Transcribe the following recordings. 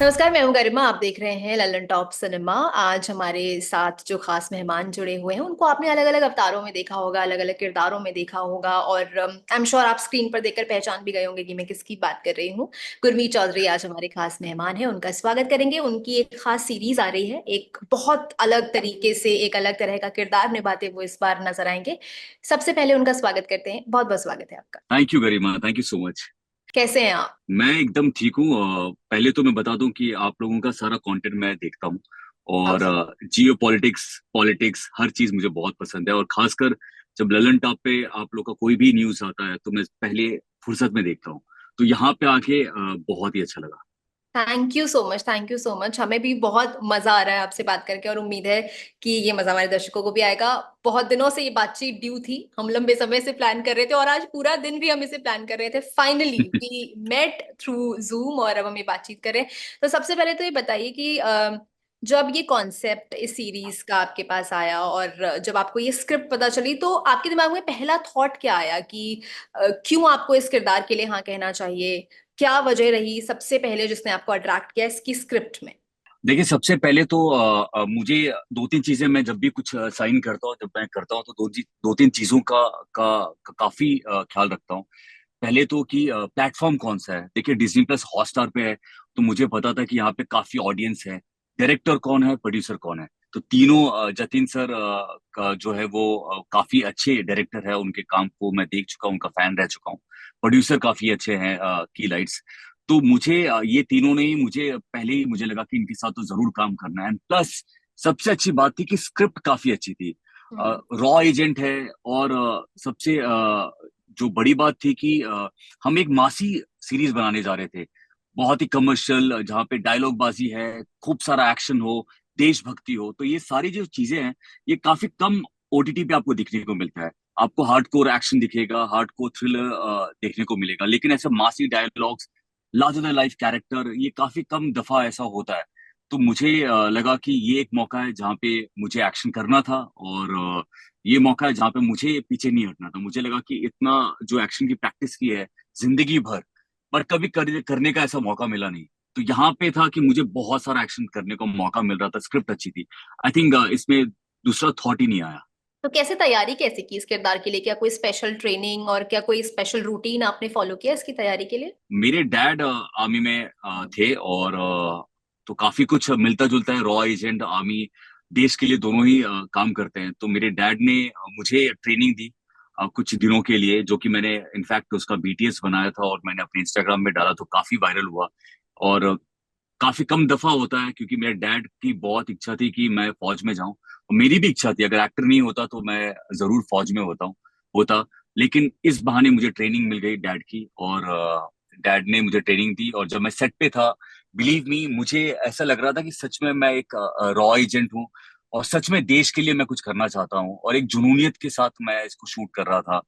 नमस्कार, मैं हूं गरिमा। आप देख रहे हैं ललन टॉप सिनेमा। आज हमारे साथ जो खास मेहमान जुड़े हुए हैं उनको आपने अलग अलग अवतारों में देखा होगा, अलग अलग किरदारों में देखा होगा, और आई एम श्योर आप स्क्रीन पर देखकर पहचान भी गए होंगे कि मैं किसकी बात कर रही हूँ। गुरमीत चौधरी आज हमारे खास मेहमान हैं, उनका स्वागत करेंगे। उनकी एक खास सीरीज आ रही है, एक बहुत अलग तरीके से एक अलग तरह का किरदार निभाते हुए इस बार नजर आएंगे। सबसे पहले उनका स्वागत करते हैं। बहुत बहुत स्वागत है आपका। Thank you Garima, thank you so much. कैसे हैं आप? मैं एकदम ठीक हूँ। पहले तो मैं बता दूं कि आप लोगों का सारा कंटेंट मैं देखता हूँ। और ओके। जियो पॉलिटिक्स पॉलिटिक्स हर चीज मुझे बहुत पसंद है। और खासकर जब ललन टॉप पे आप लोग का कोई भी न्यूज आता है तो मैं पहले फुर्सत में देखता हूँ। तो यहाँ पे आके बहुत ही अच्छा लगा। Thank you so much, thank you so much. हमें भी बहुत मजा आ रहा है आपसे बात करके, और उम्मीद है कि ये मजा हमारे दर्शकों को भी आएगा। बहुत दिनों से ये बातचीत ड्यू थी, हम लंबे समय से प्लान कर रहे थे, और आज पूरा दिन भी हम इसे प्लान कर रहे थे। Finally we met through Zoom, और अब हम ये बातचीत कर रहे हैं। तो सबसे पहले तो ये बताइए कि जब ये कॉन्सेप्ट इस सीरीज का आपके पास आया, और जब आपको ये स्क्रिप्ट पता चली, तो आपके दिमाग में पहला थॉट क्या आया कि क्यों आपको इस किरदार के लिए हाँ कहना चाहिए? क्या वजह रही सबसे पहले जिसने आपको अट्रैक्ट किया इसकी स्क्रिप्ट में? देखिए, सबसे पहले तो मुझे दो तीन चीजें, मैं जब भी कुछ साइन करता हूँ, जब मैं करता हूँ तो दो तीन चीजों का काफी ख्याल रखता हूँ। पहले तो कि प्लेटफॉर्म कौन सा है। देखिए, डिज्नी प्लस हॉटस्टार पे है, तो मुझे पता था कि यहाँ पे काफी ऑडियंस है। डायरेक्टर कौन है, प्रोड्यूसर कौन है, तो तीनों जतिन सर का जो है वो काफी अच्छे डायरेक्टर है। उनके काम को मैं देख चुका हूँ, उनका फैन रह चुका हूँ। प्रोड्यूसर काफी अच्छे हैं, की लाइट्स। तो मुझे ये तीनों ने ही, मुझे पहले ही मुझे लगा कि इनके साथ तो जरूर काम करना है। प्लस सबसे अच्छी बात थी कि स्क्रिप्ट काफी अच्छी थी। हम्म। रॉ एजेंट है। और सबसे जो बड़ी बात थी कि हम एक मासी सीरीज बनाने जा रहे थे, बहुत ही कमर्शियल, जहाँ पे डायलॉग बाजी है, खूब सारा एक्शन हो, देशभक्ति हो। तो ये सारी जो चीजें हैं, ये काफी कम ओटीटी पे आपको दिखने को मिलता है। आपको हार्डकोर एक्शन दिखेगा, हार्डकोर थ्रिलर देखने को मिलेगा, लेकिन ऐसे मासी dialogues, larger than life character, ये काफी कम दफा ऐसा होता है। तो मुझे लगा कि ये एक मौका है जहाँ पे मुझे एक्शन करना था। और ये मौका है जहाँ पे मुझे पीछे नहीं हटना था। मुझे लगा कि इतना जो एक्शन की प्रैक्टिस की है जिंदगी भर, पर कभी करने का ऐसा मौका मिला नहीं। तो यहाँ पे था कि मुझे बहुत सारा एक्शन करने को मौका मिल रहा था, स्क्रिप्ट अच्छी थी। आई थिंक इसमें दूसरा थॉट ही नहीं आया। तो कैसे तैयारी कैसे की इस किरदार के लिए? क्या कोई स्पेशल ट्रेनिंग और क्या कोई स्पेशल रूटीन आपने फॉलो किया इसकी तैयारी के लिए? मेरे डैड आर्मी में थे। और तो काफी कुछ मिलता जुलता है, रॉ एजेंट, आर्मी, देश के लिए दोनों ही काम करते हैं। तो मेरे डैड ने मुझे ट्रेनिंग दी कुछ दिनों के लिए, जो कि मैंने इनफैक्ट उसका बीटीएस बनाया था और मैंने अपने इंस्टाग्राम में डाला, तो काफी वायरल हुआ। और काफी कम दफा होता है, क्योंकि मेरे डैड की बहुत इच्छा थी कि मैं फौज में जाऊं, और मेरी भी इच्छा थी, अगर एक्टर नहीं होता तो मैं जरूर फौज में होता। लेकिन इस बहाने मुझे ट्रेनिंग मिल गई डैड की, और डैड ने मुझे ट्रेनिंग दी। और जब मैं सेट पे था, बिलीव मी, मुझे ऐसा लग रहा था कि सच में मैं एक रॉ एजेंट हूँ, और सच में देश के लिए मैं कुछ करना चाहता हूँ, और एक जुनूनियत के साथ मैं इसको शूट कर रहा था।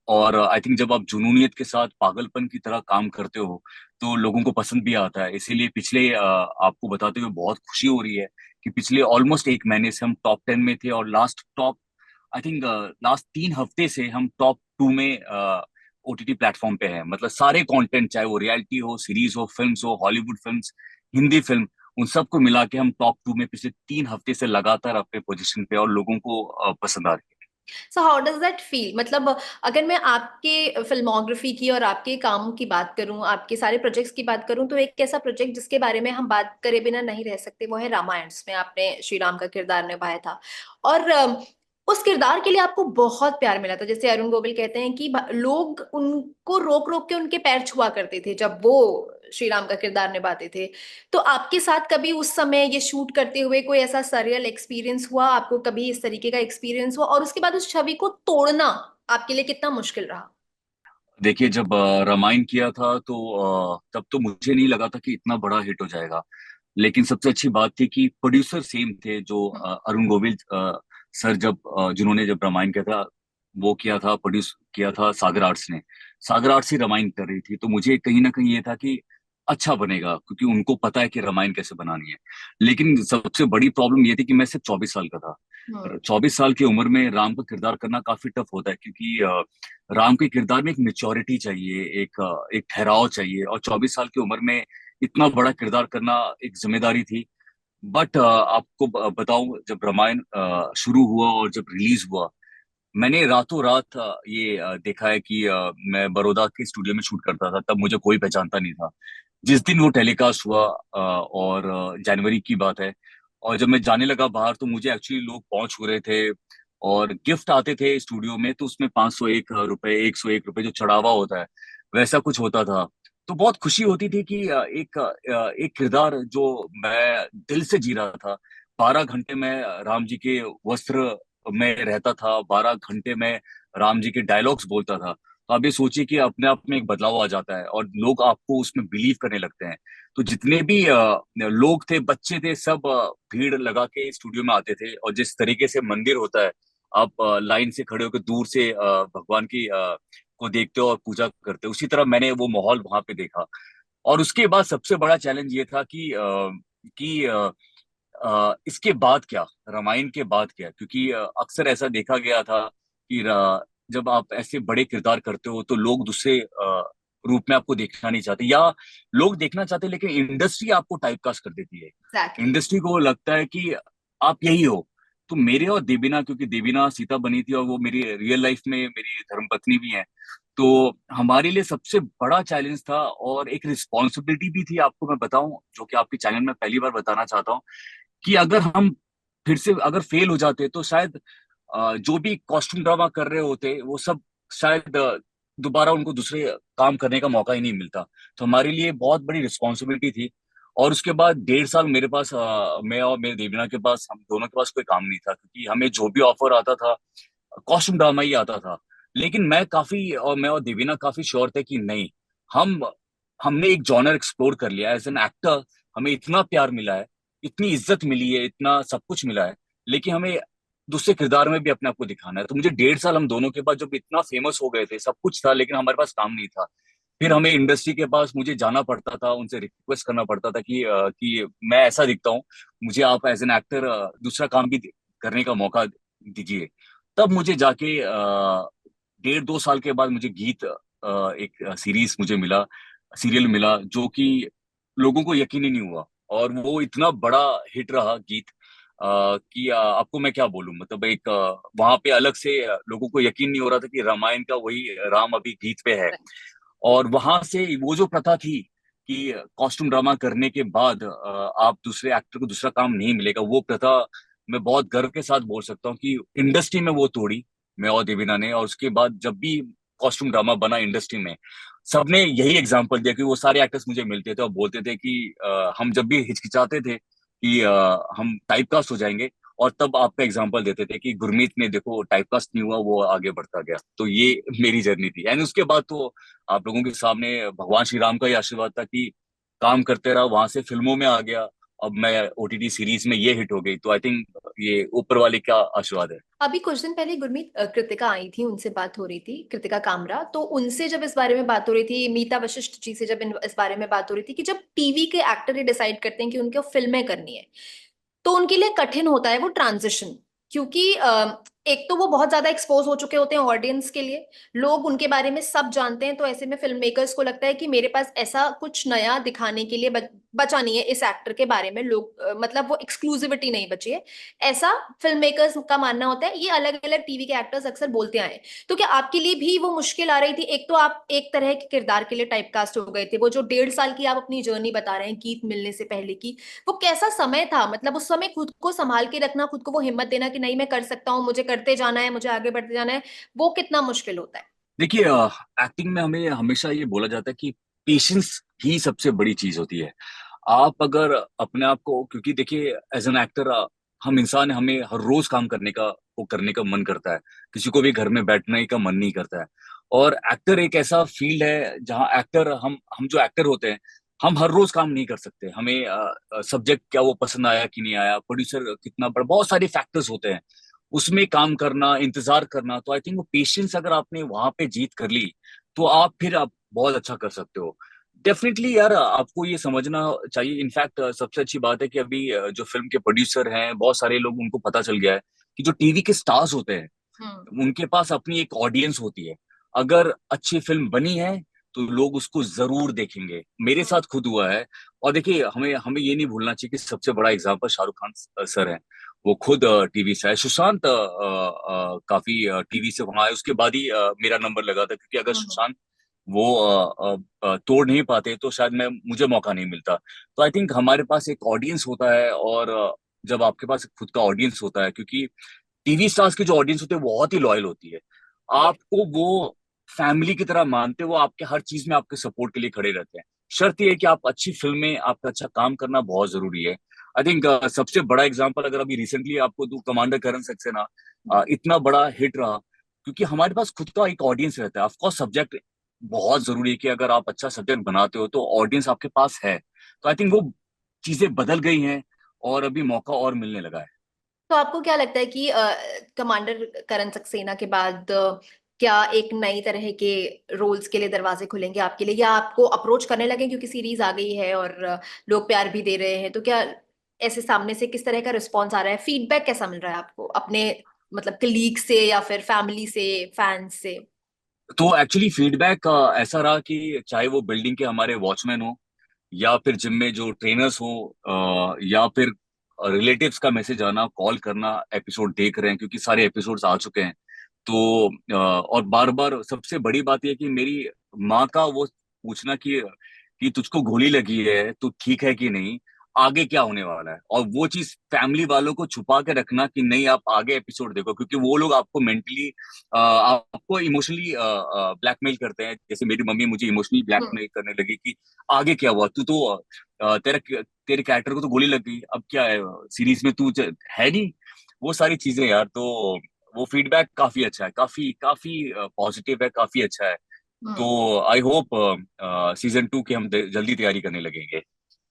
और आई थिंक जब आप जुनूनियत के साथ पागलपन की तरह काम करते हो तो लोगों को पसंद भी आता है। इसीलिए पिछले आपको बताते हुए बहुत खुशी हो रही है कि पिछले ऑलमोस्ट एक महीने से हम टॉप 10 में थे, और आई थिंक लास्ट 3 हफ्ते से हम टॉप 2 में ओटीटी प्लेटफॉर्म पे हैं। मतलब सारे कंटेंट, चाहे वो रियलिटी हो, सीरीज हो, फिल्म्स हो, हॉलीवुड फिल्म्स, हिंदी फिल्म, उन सबको मिला के हम टॉप 2 में पिछले 3 हफ्ते से लगातार अपने पोजीशन पे, और लोगों को पसंद आ रही है। So how does that feel? मतलब अगर मैं आपके फिल्मोग्राफी की और आपके काम की बात करूं, आपके सारे प्रोजेक्ट्स की बात करूं, तो एक ऐसा प्रोजेक्ट जिसके बारे में हम बात करे बिना नहीं रह सकते वो है रामायण, जिसमें आपने श्री राम का किरदार निभाया था। और उस किरदार के लिए आपको बहुत प्यार मिला था। जैसे अरुण गोविल कहते हैं कि लोग उनको रोक रोक के उनके पैर छुआ करते थे जब वो श्री राम का किरदार निभाते थे। तो आपके साथ कभी उस समय ये शूट करते हुए कोई ऐसा सरियल एक्सपीरियंस हुआ? आपको कभी इस तरीके का एक्सपीरियंस हुआ? और उसके बाद उस छवि को तोड़ना आपके लिए कितना मुश्किल रहा? देखिए, जब रामायण किया था तो तब तो मुझे नहीं लगा था कि इतना बड़ा हिट हो जाएगा। लेकिन सबसे अच्छी बात थी कि प्रोड्यूसर सेम थे, जो अरुण गोविल सर, जिन्होंने जब रामायण किया था, वो किया था, प्रोड्यूस किया था सागर आर्ट्स ने। सागर आर्ट्स ही रामायण कर रही थी, तो मुझे कहीं ना कहीं ये था कि अच्छा बनेगा, क्योंकि उनको पता है कि रामायण कैसे बनानी है। लेकिन सबसे बड़ी प्रॉब्लम ये थी कि मैं सिर्फ 24 साल का था। हम्म। 24 साल की उम्र में राम का किरदार करना काफी टफ होता है, क्योंकि राम के किरदार में एक मेच्योरिटी चाहिए, एक ठहराव चाहिए। और 24 साल की उम्र में इतना बड़ा किरदार करना एक जिम्मेदारी थी। बट आपको बताऊं, जब रामायण शुरू हुआ और जब रिलीज हुआ, मैंने रातों रात ये देखा है कि मैं बड़ौदा के स्टूडियो में शूट करता था, तब मुझे कोई पहचानता नहीं था। जिस दिन वो टेलीकास्ट हुआ और जनवरी की बात है, और जब मैं जाने लगा बाहर तो मुझे एक्चुअली लोग पहुंच हो रहे थे और गिफ्ट आते थे स्टूडियो में, तो उसमें 501 रुपए, 101 रुपए जो चढ़ावा होता है, वैसा कुछ होता था। तो बहुत खुशी होती थी कि एक किरदार जो मैं दिल से जी रहा था। 12 घंटे मैं राम जी के वस्त्र में रहता था, 12 घंटे में राम जी के डायलॉग्स बोलता था। तो आप ये सोचिए कि अपने आप में एक बदलाव आ जाता है और लोग आपको उसमें बिलीव करने लगते हैं। तो जितने भी लोग थे, बच्चे थे, सब भीड़ लगा के स्टूडियो में आते थे। और जिस तरीके से मंदिर होता है, आप लाइन से खड़े होकर दूर से भगवान की को देखते हो और पूजा करते हो, उसी तरह मैंने वो माहौल वहां पे देखा। और उसके बाद सबसे बड़ा चैलेंज ये था कि इसके बाद क्या, रामायण के बाद क्या, क्योंकि अक्सर ऐसा देखा गया था कि जब आप ऐसे बड़े किरदार करते हो तो लोग दूसरे रूप में आपको देखना नहीं चाहते, या लोग देखना चाहते लेकिन इंडस्ट्री आपको टाइपकास्ट कर देती है। एग्जैक्टली। इंडस्ट्री को लगता है कि आप यही हो। तो मेरे और देवीना, क्योंकि देवीना सीता बनी थी और वो मेरी रियल लाइफ में मेरी धर्मपत्नी भी है, तो हमारे लिए सबसे बड़ा चैलेंज था और एक रिस्पॉन्सिबिलिटी भी थी, आपको मैं बताऊं, जो कि आपके चैनल में पहली बार बताना चाहता हूँ, कि अगर हम फिर से अगर फेल हो जाते तो शायद जो भी कॉस्ट्यूम ड्रामा कर रहे होते वो सब शायद दोबारा उनको दूसरे काम करने का मौका ही नहीं मिलता। तो हमारे लिए बहुत बड़ी रिस्पॉन्सिबिलिटी थी। और उसके बाद 1.5 साल मेरे पास मैं और मेरे देवना के पास, हम दोनों के पास कोई काम नहीं था, क्योंकि हमें जो भी ऑफर आता था कॉस्ट्यूम ड्रामा ही आता था। लेकिन मैं और देवीना काफी श्योर थे कि नहीं, हम हमने एक जॉनर एक्सप्लोर कर लिया एज एन एक्टर। हमें इतना प्यार मिला है, इतनी इज्जत मिली है, इतना सब कुछ मिला है, लेकिन हमें दूसरे किरदार में भी अपने आप को दिखाना है। तो मुझे 1.5 साल हम दोनों के पास, जब इतना फेमस हो गए थे, सब कुछ था, लेकिन हमारे पास काम नहीं था। फिर हमें इंडस्ट्री के पास मुझे जाना पड़ता था, उनसे रिक्वेस्ट करना पड़ता था कि मैं ऐसा दिखता हूँ, मुझे आप एज एन एक्टर दूसरा काम भी करने का मौका दीजिए। तब मुझे जाके 1.5 2 साल के बाद मुझे गीत एक सीरीज मुझे मिला, सीरियल मिला, जो कि लोगों को यकीन ही नहीं हुआ। और वो इतना बड़ा हिट रहा गीत कि आपको मैं क्या बोलूं, मतलब एक वहां पे अलग से लोगों को यकीन नहीं हो रहा था कि रामायण का वही राम अभी गीत पे है। और वहां से वो जो प्रथा थी कि कॉस्ट्यूम ड्रामा करने के बाद आप दूसरे एक्टर को दूसरा काम नहीं मिलेगा, वो प्रथा मैं बहुत गर्व के साथ बोल सकता हूँ कि इंडस्ट्री में वो तोड़ी, मैं और देवीना ने। और उसके बाद जब भी कॉस्ट्यूम ड्रामा बना इंडस्ट्री में, सबने यही एग्जाम्पल दिया कि वो सारे एक्टर्स मुझे मिलते थे और बोलते थे कि हम जब भी हिचकिचाते थे कि हम टाइपकास्ट हो जाएंगे, और तब आपका एग्जाम्पल देते थे कि गुरमीत ने देखो टाइपकास्ट नहीं हुआ, वो आगे बढ़ता गया। तो ये मेरी जर्नी थी। एंड उसके बाद तो आप लोगों के सामने भगवान श्री राम का ही आशीर्वाद था कि काम करते रहा, वहां से फिल्मों में आ गया, अब मैं ओटीटी सीरीज में ये हिट हो गई। तो आई थिंक ये ऊपर वाले का आशीर्वाद है। अभी कुछ दिन पहले गुरमीत कृतिका आई थी, उनसे बात हो रही थी, कृतिका कामरा, तो उनसे जब इस बारे में बात हो रही थी, मीता वशिष्ठ जी से जब इस बारे में बात हो रही थी कि जब टीवी के एक्टर ये डिसाइड करते हैं कि उनको फिल्में करनी है, तो उनके लिए कठिन होता है वो ट्रांजिशन। क्योंकि एक तो वो बहुत ज्यादा एक्सपोज हो चुके होते हैं ऑडियंस के लिए, लोग उनके बारे में सब जानते हैं, तो ऐसे में फिल्म मेकर्स को लगता है कि मेरे पास ऐसा कुछ नया दिखाने के लिए बचा नहीं है इस एक्टर के बारे में, लोग मतलब वो एक्सक्लूसिविटी नहीं बची है, ऐसा फिल्म मेकर्स का मानना होता है। ये अलग अलग टीवी के एक्टर्स अक्सर बोलते आए हैं। तो क्या आपके लिए भी वो मुश्किल आ रही थी? एक तो आप एक तरह के किरदार के लिए टाइपकास्ट हो गए थे, वो जो 1.5 साल की आप अपनी जर्नी बता रहे हैं गीत मिलने से पहले की, वो कैसा समय था? मतलब उस समय खुद को संभाल के रखना, खुद को वो हिम्मत देना कि नहीं मैं कर सकता हूँ, मुझे करते जाना है, मुझे आगे बढ़ते जाना है, वो कितना मुश्किल होता है? देखिए, एक्टिंग में हमें हमेशा ये बोला जाता है कि पेशेंस ही सबसे बड़ी चीज होती है। आप अगर अपने आप को, क्योंकि देखिए एज एन एक्टर हम इंसान हैं, हमें हर रोज काम करने का मन करता है, किसी को भी घर में बैठने का मन नहीं करता है। और एक्टर एक ऐसा फील्ड है जहाँ एक्टर, हम जो एक्टर होते हैं, हम हर रोज काम नहीं कर सकते। हमें सब्जेक्ट क्या वो पसंद आया कि नहीं आया, प्रोड्यूसर कितना बड़ा, बहुत सारे फैक्टर्स होते हैं, उसमें काम करना, इंतजार करना। तो आई थिंक वो पेशेंस अगर आपने वहां पे जीत कर ली, तो आप बहुत अच्छा कर सकते हो। डेफिनेटली यार, आपको ये समझना चाहिए। इनफैक्ट सबसे अच्छी बात है कि अभी जो फिल्म के प्रोड्यूसर हैं, बहुत सारे लोग, उनको पता चल गया है कि जो टीवी के स्टार्स होते हैं हम्म। उनके पास अपनी एक ऑडियंस होती है। अगर अच्छी फिल्म बनी है तो लोग उसको जरूर देखेंगे। मेरे साथ खुद हुआ है। और देखिए, हमें हमें ये नहीं भूलना चाहिए कि सबसे बड़ा एग्जाम्पल शाहरुख खान सर हैं। वो खुद टीवी से आए। सुशांत काफी टीवी से वहां आए, उसके बाद ही मेरा नंबर लगा था, क्योंकि अगर हम्म। सुशांत वो तोड़ नहीं पाते तो शायद मैं मुझे मौका नहीं मिलता। तो आई थिंक हमारे पास एक ऑडियंस होता है, और जब आपके पास खुद का ऑडियंस होता है, क्योंकि टीवी स्टार्स की जो ऑडियंस होती है वो बहुत ही लॉयल होती है। ये आपको वो फैमिली की तरह मानते हैं, वो आपके हर चीज में आपके सपोर्ट के लिए खड़े रहते हैं। शर्त ये है कि आप अच्छी फिल्में, आपका अच्छा काम करना बहुत जरूरी है। आई थिंक सबसे बड़ा एग्जांपल अगर अभी रिसेंटली आपको दूं, कमांडर करण सक्सेना इतना बड़ा हिट रहा, क्योंकि हमारे पास खुद का एक ऑडियंस रहता है। ऑफकोर्स सब्जेक्ट बहुत जरूरी है, कि अगर आप अच्छा सब्जेक्ट बनाते हो तो ऑडियंस आपके पास है। तो आई थिंक वो चीजें बदल गई हैं, और अभी मौका और मिलने लगा है। तो आपको क्या लगता है कि कमांडर करण सक्सेना के बाद क्या एक नई तरह के रोल्स के लिए दरवाजे खुलेंगे आपके लिए, या आपको अप्रोच करने लगे क्योंकि सीरीज आ गई है और लोग प्यार भी दे रहे हैं, तो क्या ऐसे सामने से किस तरह का रिस्पॉन्स आ रहा है, फीडबैक कैसा मिल रहा है आपको अपने मतलब कलीग से या फिर फैमिली से, फैंस से? तो एक्चुअली फीडबैक ऐसा रहा कि चाहे वो बिल्डिंग के हमारे वॉचमैन हो, या फिर जिम में जो ट्रेनर्स हो, या फिर रिलेटिव्स का मैसेज आना, कॉल करना, एपिसोड देख रहे हैं, क्योंकि सारे एपिसोड्स आ चुके हैं। तो और बार बार सबसे बड़ी बात यह कि मेरी माँ का वो पूछना कि तुझको गोली लगी है तो ठीक है कि नहीं, आगे क्या होने वाला है, और वो चीज फैमिली वालों को छुपा के रखना कि नहीं आप आगे एपिसोड देखो, क्योंकि वो लोग आपको मेंटली, आपको इमोशनली ब्लैकमेल करते हैं। जैसे मेरी मम्मी मुझे इमोशनली हम्म। ब्लैकमेल करने लगी कि आगे क्या हुआ, तू तो तेरे कैरेक्टर को तो गोली लग गई, अब क्या है सीरीज में तू है नहीं। वो सारी चीजें यार। तो वो फीडबैक काफी अच्छा है, काफी काफी पॉजिटिव है, काफी अच्छा है। हम्म। तो आई होप सीजन 2 की हम जल्दी तैयारी करने लगेंगे।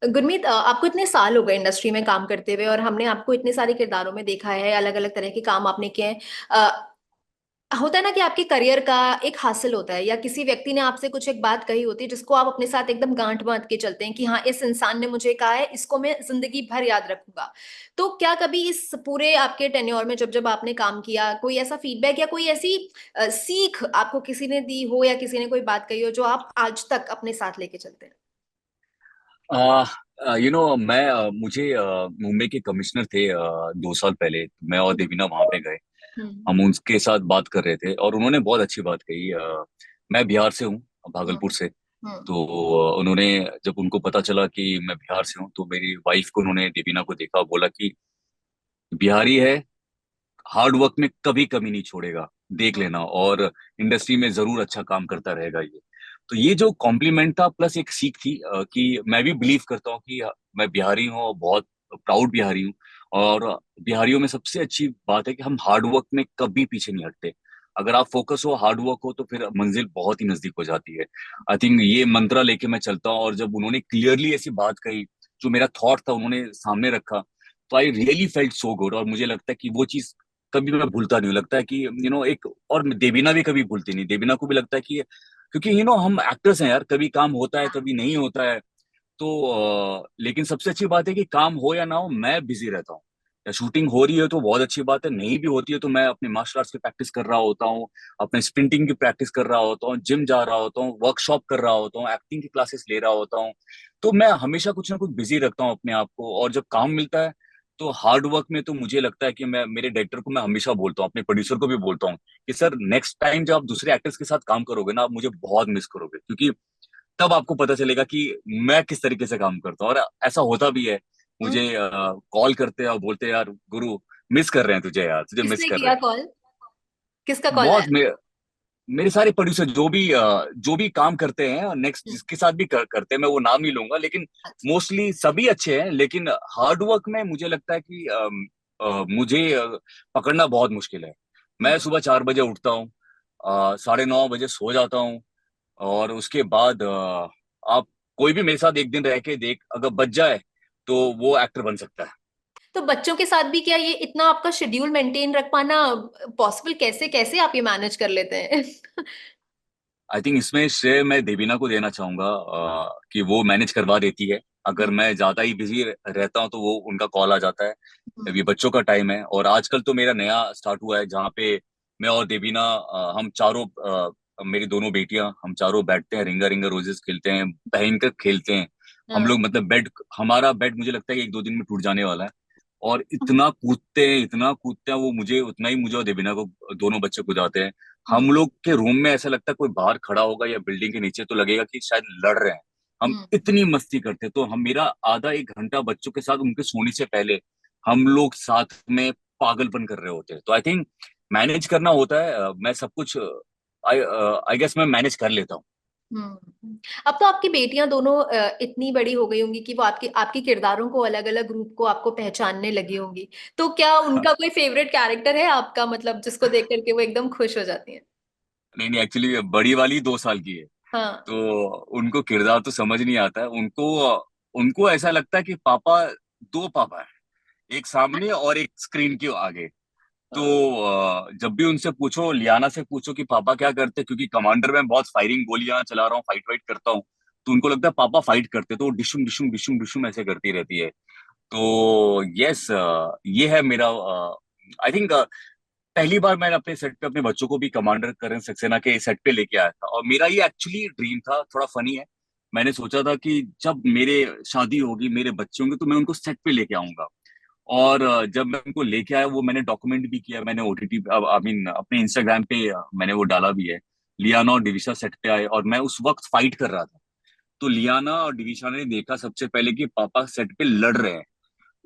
गुरमीत, आपको इतने साल हो गए इंडस्ट्री में काम करते हुए और हमने आपको इतने सारे किरदारों में देखा है, अलग अलग तरह के काम आपने किए हैं। होता है ना कि आपके करियर का एक हासिल होता है, या किसी व्यक्ति ने आपसे कुछ एक बात कही होती है जिसको आप अपने साथ एकदम गांठ बांध के चलते हैं कि हाँ, इस इंसान ने मुझे कहा है, इसको मैं जिंदगी भर याद रखूंगा। तो क्या कभी इस पूरे आपके टेन्योर में जब जब आपने काम किया, कोई ऐसा फीडबैक या कोई ऐसी सीख आपको किसी ने दी हो, या किसी ने कोई बात कही हो जो आप आज तक अपने साथ लेके चलते हैं? मैं मुझे मुंबई के कमिश्नर थे 2 साल पहले, मैं और देवीना वहां पे गए। हम्म। हम उनके साथ बात कर रहे थे, और उन्होंने बहुत अच्छी बात कही। मैं बिहार से हूँ, हम्म। भागलपुर से। हम्म। तो उन्होंने, जब उनको पता चला कि मैं बिहार से हूँ, तो मेरी वाइफ को, उन्होंने देवीना को देखा, बोला कि बिहारी है, हार्ड वर्क में कभी कमी नहीं छोड़ेगा, देख लेना, और इंडस्ट्री में जरूर अच्छा काम करता रहेगा ये। तो ये जो कॉम्प्लीमेंट था, प्लस एक सीख थी कि मैं भी बिलीव करता हूँ कि मैं बिहारी हूँ, और बहुत प्राउड बिहारी हूँ। और बिहारियों में सबसे अच्छी बात है कि हम हार्ड वर्क में कभी पीछे नहीं हटते। अगर आप फोकस हो, हार्ड वर्क हो, तो फिर मंजिल बहुत ही नजदीक हो जाती है। आई थिंक ये मंत्रा लेके मैं चलता हूँ, और जब उन्होंने क्लियरली ऐसी बात कही, जो मेरा थॉट था उन्होंने सामने रखा, तो I really felt so good. और मुझे लगता है कि वो चीज कभी मैं भूलता नहीं हूँ। लगता है कि एक, और देवीना भी कभी भूलती नहीं। देवीना को भी लगता है कि, क्योंकि हम एक्टर्स हैं यार, कभी काम होता है, कभी नहीं होता है। तो लेकिन सबसे अच्छी बात है कि काम हो या ना हो, मैं बिजी रहता हूँ। या शूटिंग हो रही है तो बहुत अच्छी बात है, नहीं भी होती है तो मैं अपने मार्शल आर्ट्स की प्रैक्टिस कर रहा होता हूँ, अपने स्प्रिंटिंग की प्रैक्टिस कर रहा होता हूँ, जिम जा रहा होता हूँ, वर्कशॉप कर रहा होता हूँ, एक्टिंग की क्लासेस ले रहा होता हूँ। तो मैं हमेशा कुछ ना कुछ बिजी रखता हूँ अपने आप को। और जब काम मिलता है, तो हार्ड वर्क में तो मुझे लगता है कि मैं मेरे डायरेक्टर को मैं हमेशा बोलता हूँ, अपने प्रोड्यूसर को भी बोलता हूँ कि सर, नेक्स्ट टाइम जब आप दूसरे एक्टर्स के साथ काम करोगे ना, आप मुझे बहुत मिस करोगे, क्योंकि तब आपको पता चलेगा कि मैं किस तरीके से काम करता हूँ। और ऐसा होता भी है। हम्म। मुझे कॉल करते हैं और बोलते हैं, यार गुरु, मिस कर रहे हैं तुझे, यार तुझे मिस किसने कर रहे किया हैं। कॉल? किसका कॉल बहुत आया? मेरे सारे प्रोड्यूसर जो भी काम करते हैं, नेक्स्ट हम्म। जिसके साथ भी करते हैं, मैं वो नाम नहीं लूंगा, लेकिन अच्छा। मोस्टली सभी अच्छे हैं। लेकिन हार्ड वर्क में मुझे लगता है कि मुझे पकड़ना बहुत मुश्किल है। मैं हम्म। सुबह 4 बजे उठता हूँ, 9:30 बजे सो जाता हूँ, और उसके बाद आप कोई भी मेरे साथ एक दिन रह के देख, अगर बच जाए तो वो एक्टर बन सकता है। तो बच्चों के साथ भी क्या ये इतना आपका शेड्यूल मेंटेन रख पाना पॉसिबल, कैसे कैसे आप ये मैनेज कर लेते हैं? आई थिंक इसमें श्रेय मैं देवीना को देना चाहूंगा, कि वो मैनेज करवा देती है। अगर हम्म। मैं ज्यादा ही बिजी रहता हूँ तो वो उनका कॉल आ जाता है। हम्म। अभी बच्चों का टाइम है, और आजकल तो मेरा नया स्टार्ट हुआ है, जहाँ पे मैं और देवीना, हम चारों मेरी दोनों बेटियां, हम चारों बैठते हैं, रिंगा रिंगा रोजेस खेलते हैं, पहन कर खेलते हैं हम हाँ। लोग। मतलब बेड, हमारा बेड मुझे लगता है कि एक दो दिन में टूट जाने वाला है। और इतना कूदते हैं, इतना कूदते हैं वो, मुझे उतना ही, मुझे और देवीना को, दोनों बच्चे कूदाते हैं। हम्म। हम लोग के रूम में ऐसा लगता है कोई बाहर खड़ा होगा या बिल्डिंग के नीचे तो लगेगा कि शायद लड़ रहे हैं। हम हम्म। इतनी मस्ती करते हैं। तो हम, मेरा आधा एक घंटा बच्चों के साथ उनके सोने से पहले हम लोग साथ में पागलपन कर रहे होते हैं। तो आई थिंक मैनेज करना होता है। मैं सब कुछ, आई आई गेस मैं मैनेज कर लेता हूँ। हम्म। अब तो आपकी बेटियां दोनों इतनी बड़ी हो गई होंगी कि वो आपके आपके किरदारों को, अलग अलग रूप को आपको पहचानने लगी होंगी। तो क्या उनका कोई फेवरेट कैरेक्टर है आपका, मतलब जिसको देख करके वो एकदम खुश हो जाती हैं? नहीं नहीं, एक्चुअली बड़ी वाली 2 साल की है। हाँ। तो उनको किरदार तो समझ नहीं आता है उनको। उनको ऐसा लगता है कि पापा, दो पापा है, एक सामने और एक स्क्रीन के आगे। तो हाँ। जब भी उनसे पूछो, लियाना से पूछो कि पापा क्या करते हैं, क्योंकि कमांडर में बहुत फायरिंग गोलियां चला रहा हूँ, फाइट वाइट करता हूँ, तो उनको लगता है पापा फाइट करते, तो वो डिशुम डिशुम डिशुम डिशुम ऐसे करती रहती है। तो यस, ये है मेरा। आई थिंक पहली बार मैंने अपने सेट पे अपने बच्चों को भी कमांडर करण सक्सेना के सेट पे लेके आया था, और मेरा ये एक्चुअली ड्रीम था। थोड़ा फनी है, मैंने सोचा था कि जब मेरे शादी होगी, मेरे बच्चे होंगे, तो मैं उनको सेट पे लेके आऊंगा। और जब मैं उनको लेके आया, वो मैंने डॉक्यूमेंट भी किया, मैंने ओटीटी, आई मीन अपने इंस्टाग्राम पे मैंने वो डाला भी है। लियाना और डिविशा सेट पे आए और मैं उस वक्त फाइट कर रहा था। तो लियाना और डिविशा ने देखा सबसे पहले कि पापा सेट पे लड़ रहे हैं,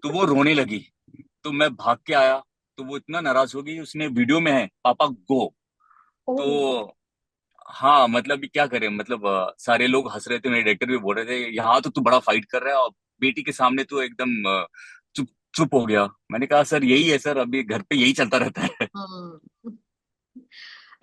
तो वो रोने लगी। तो मैं भाग के आया, तो वो इतना नाराज हो गई, उसने वीडियो में है पापा गो। ओ। तो हाँ, मतलब कि क्या करें, मतलब सारे लोग हंस रहे थे, मेरे डायरेक्टर भी बोल रहे थे यहाँ तो तू बड़ा फाइट कर रहा है, और बेटी के सामने तो एकदम चुप चुप हो गया। मैंने कहा सर यही है सर, अभी घर पे यही चलता रहता है। हम्म।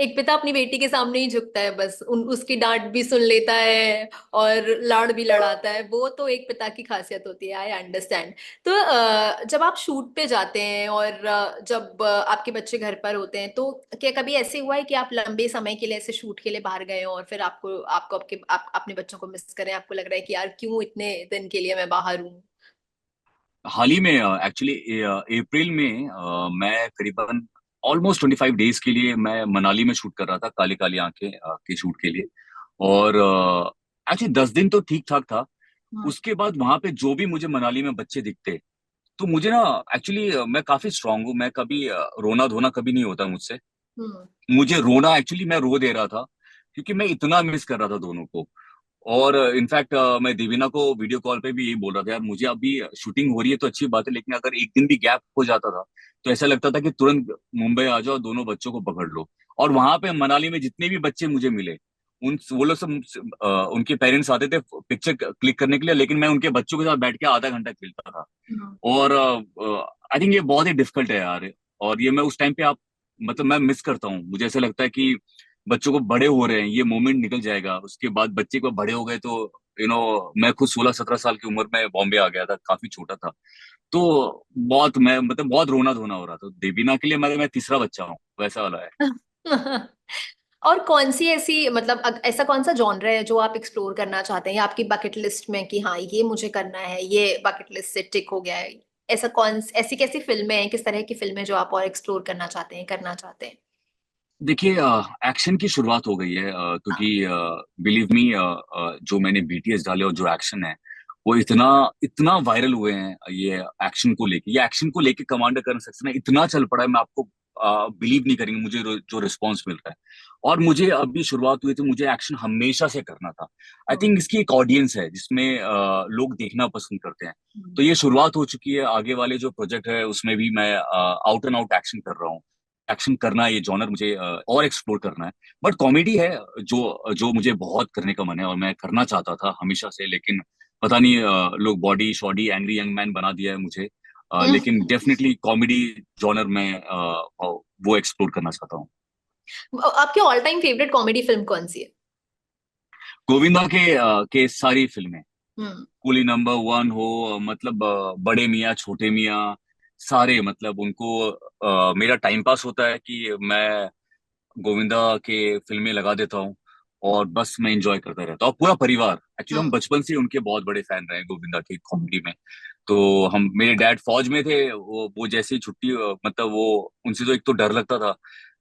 एक पिता अपनी बेटी के सामने ही झुकता है बस, उसकी डांट भी सुन लेता है और लाड़ भी लड़ाता है। वो तो एक पिता की खासियत होती है, आई अंडरस्टैंड। तो जब आप शूट पे जाते हैं और जब आपके बच्चे घर पर होते हैं, तो क्या कभी ऐसे हुआ है कि आप लंबे समय के लिए ऐसे शूट के लिए बाहर गए हो और फिर आपको आपको अपने बच्चों को मिस करें, आपको लग रहा है कि यार क्यों इतने दिन के लिए मैं बाहर हूँ? हाल ही में, एक्चुअली अप्रैल में, मैं करीबन ऑलमोस्ट 25 डेज के लिए मैं मनाली में शूट कर रहा था, काली काली आंखें के शूट के लिए। और एक्चुअली 10 दिन तो ठीक ठाक था। हम्म। उसके बाद वहां पे जो भी मुझे मनाली में बच्चे दिखते, तो मुझे ना, एक्चुअली मैं काफी स्ट्रांग हूँ, मैं कभी रोना धोना कभी नहीं होता मुझसे। हम्म। मुझे रोना, एक्चुअली मैं रो दे रहा था, क्योंकि मैं इतना मिस कर रहा था दोनों को। और इनफैक्ट मैं देवीना को वीडियो कॉल पे भी यही बोल रहा था, यार मुझे अभी शूटिंग हो रही है तो अच्छी बात है, लेकिन अगर एक दिन भी गैप हो जाता था तो ऐसा लगता था कि तुरंत मुंबई आ जाओ, दोनों बच्चों को पकड़ लो। और वहां पे मनाली में जितने भी बच्चे मुझे मिले, उन वो लोग सब, उनके पेरेंट्स आते थे पिक्चर क्लिक करने के लिए, लेकिन मैं उनके बच्चों के साथ बैठ के आधा घंटा खेलता था। हम्म। और आई थिंक ये बहुत ही डिफिकल्ट है यार। और ये मैं उस टाइम पे, आप, मतलब मैं मिस करता हूँ। मुझे ऐसा लगता है कि बच्चों को बड़े हो रहे हैं, ये मोमेंट निकल जाएगा, उसके बाद बच्चे को बड़े हो गए तो मैं खुद 16-17 साल की उम्र में बॉम्बे आ गया था, काफी छोटा था। तो बहुत, मैं मतलब बहुत रोना धोना हो रहा था देवीना के लिए। मैं तीसरा बच्चा हूँ, वैसा वाला है। और कौन सी ऐसी, मतलब ऐसा कौन सा जॉनर है जो आप एक्सप्लोर करना चाहते हैं, या आपकी बकेट लिस्ट में कि हाँ ये मुझे करना है, ये बकेट लिस्ट से टिक हो गया है? ऐसा कौन, ऐसी कैसी फिल्में हैं, किस तरह की फिल्में जो आप और एक्सप्लोर करना चाहते हैं, करना चाहते हैं? देखिए, एक्शन की शुरुआत हो गई है, क्योंकि बिलीव मी, जो मैंने बीटीएस डाले और जो एक्शन है, वो इतना इतना वायरल हुए हैं। ये एक्शन को लेके, ये एक्शन को लेके कमांडर करण सक्सेना इतना चल पड़ा है, मैं आपको बिलीव नहीं करेंगे मुझे जो रिस्पॉन्स मिल रहा है। और मुझे अभी शुरुआत हुई थी, मुझे एक्शन हमेशा से करना था। आई हम्म। थिंक इसकी एक ऑडियंस है जिसमें लोग देखना पसंद करते हैं। हम्म। तो ये शुरुआत हो चुकी है, आगे वाले जो प्रोजेक्ट है उसमें भी मैं आउट एंड आउट एक्शन कर रहा हूँ। एक्शन करना, ये जॉनर मुझे और एक्सप्लोर करना है। बट कॉमेडी है जो जो मुझे बहुत करने का मन है, और मैं करना चाहता था हमेशा से, लेकिन पता नहीं लोग body shoddy angry young man बना दिया है मुझे। लेकिन डेफिनेटली कॉमेडी जॉनर में वो एक्सप्लोर करना चाहता हूँ। आपकी all time favourite comedy film कौन सी है? गोविंदा के सारी फिल्में, हम्म। कुली नंबर वन हो, मतलब बड़े मियाँ छोटे मियाँ, सारे, मतलब उनको मेरा टाइम पास होता है कि मैं गोविंदा के फिल्में लगा देता हूँ, और बस मैं एंजॉय करता रहता हूँ। और पूरा परिवार, एक्चुअली हम हम्म। बचपन से उनके बहुत बड़े फैन रहे हैं गोविंदा की कॉमेडी में। तो हम, मेरे डैड फौज में थे, वो जैसे ही छुट्टी, मतलब वो, उनसे तो एक तो डर लगता था,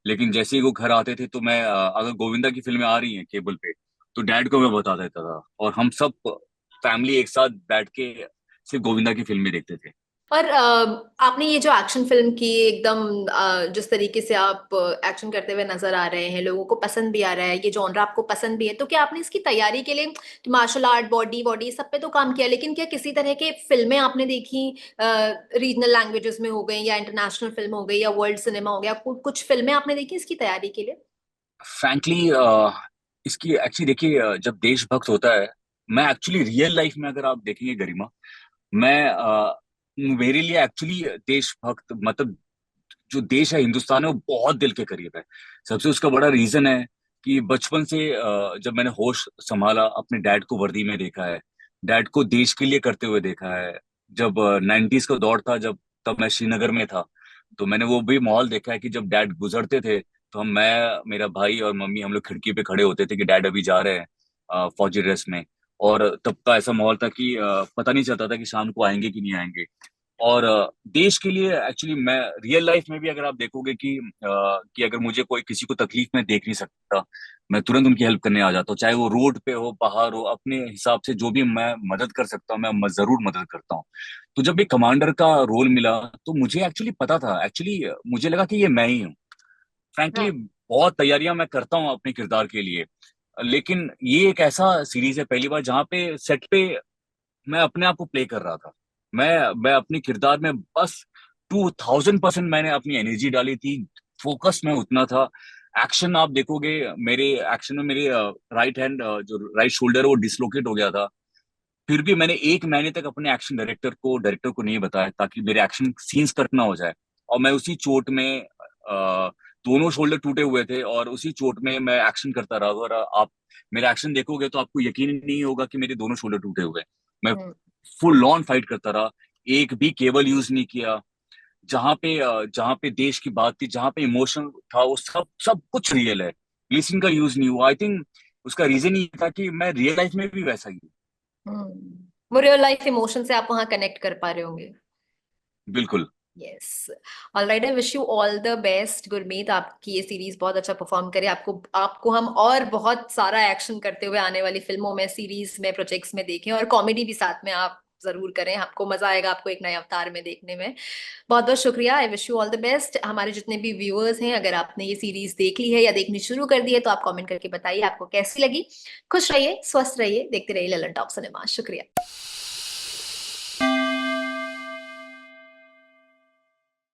लेकिन जैसे ही वो घर आते थे तो मैं अगर गोविंदा की फिल्में आ रही हैं केबल पे तो डैड को मैं बता देता था, और हम सब फैमिली एक साथ बैठ के सिर्फ गोविंदा की फिल्में देखते थे। और आपने ये जो एक्शन फिल्म की एकदम जिस तरीके से आप एक्शन करते हुए नजर आ रहे हैं, लोगों को पसंद भी आ रहा है, ये जॉनरा आपको पसंद भी है, तो क्या आपने इसकी तैयारी के लिए मार्शल आर्ट, बॉडी बॉडी सब पे तो काम किया, लेकिन क्या किसी तरह के फिल्में आपने देखी, रीजनल लैंग्वेजेस में हो गई या इंटरनेशनल फिल्म हो गई या वर्ल्ड सिनेमा हो गया, कुछ फिल्में आपने देखी इसकी तैयारी के लिए? फ्रैंकली इसकी एक्चुअली देखिए, जब देशभक्त होता है, मैं एक्चुअली रियल लाइफ में अगर आप देखेंगे गरिमा, मैं मेरे लिए एक्चुअली देशभक्त मतलब जो देश है हिंदुस्तान है वो बहुत दिल के करीब है। सबसे उसका बड़ा रीजन है कि बचपन से जब मैंने होश संभाला अपने डैड को वर्दी में देखा है, डैड को देश के लिए करते हुए देखा है। जब 90s का दौर था, जब तब मैं श्रीनगर में था, तो मैंने वो भी माहौल देखा है कि जब डैड गुजरते थे तो मैं, मेरा भाई और मम्मी, हम लोग खिड़की पे खड़े होते थे कि डैड अभी जा रहे हैं फौजी ड्रेस में। और तब का ऐसा माहौल था कि पता नहीं चलता था कि शाम को आएंगे कि नहीं आएंगे। और देश के लिए एक्चुअली मैं रियल लाइफ में भी अगर आप देखोगे कि अगर मुझे कोई किसी को तकलीफ में देख नहीं सकता, मैं तुरंत उनकी हेल्प करने आ जाता हूँ, चाहे वो रोड पे हो, बाहर हो, अपने हिसाब से जो भी मैं मदद कर सकता हूँ मैं जरूर मदद करता हूँ। तो जब एक कमांडर का रोल मिला तो मुझे एक्चुअली पता था, एक्चुअली मुझे लगा कि ये मैं ही हूँ। फ्रैंकली हम्म। बहुत तैयारियां मैं करता हूँ अपने किरदार के लिए, लेकिन ये एक ऐसा सीरीज है पहली बार जहाँ पे सेट पे मैं अपने आप को प्ले कर रहा था। मैं अपने किरदार में बस 2000% मैंने अपनी एनर्जी डाली थी, फोकस में उतना था। एक्शन आप देखोगे, मेरे एक्शन में मेरे राइट हैंड जो राइट शोल्डर है वो डिसलोकेट हो गया था। फिर भी मैंने 1 महीने तक अपने एक्शन डायरेक्टर को नहीं बताया ताकि मेरे एक्शन सीन्स कट ना हो जाए। और मैं उसी चोट में दोनों शोल्डर टूटे हुए थे और उसी चोट में मैं एक्शन करता रहा। और आप मेरा एक्शन देखोगे तो आपको यकीन नहीं होगा कि मेरे दोनों शोल्डर टूटे हुए हैं। मैं हम्म। फुल ऑन फाइट करता रहा, एक भी केबल यूज नहीं किया। जहाँ पे देश की बात थी, जहाँ पे इमोशन था, वो सब सब कुछ रियल है। ग्लिसरीन का यूज नहीं हुआ। आई थिंक उसका रीजन ये था कि मैं रियल लाइफ में भी वैसा ही हूँ। वो रियल लाइफ इमोशन से आप वहां कनेक्ट कर पा रहे होंगे। बिल्कुल। Yes. All right, I wish you all the best Gurmeet, आपकी ये सीरीज बहुत अच्छा परफॉर्म करे, आपको आपको हम और बहुत सारा एक्शन करते हुए आने वाली फिल्मों में, सीरीज में, प्रोजेक्ट्स में देखें, और कॉमेडी भी साथ में आप जरूर करें, आपको मजा आएगा आपको एक नए अवतार में देखने में। बहुत बहुत शुक्रिया, I wish you all the best. हमारे जितने भी व्यूअर्स हैं, अगर आपने ये सीरीज देख ली है या देखनी शुरू कर दी है तो आप कमेंट करके बताइए आपको कैसी लगी। खुश रहिए, स्वस्थ रहिए, देखते रहिए ललन टॉप सिनेमा। शुक्रिया।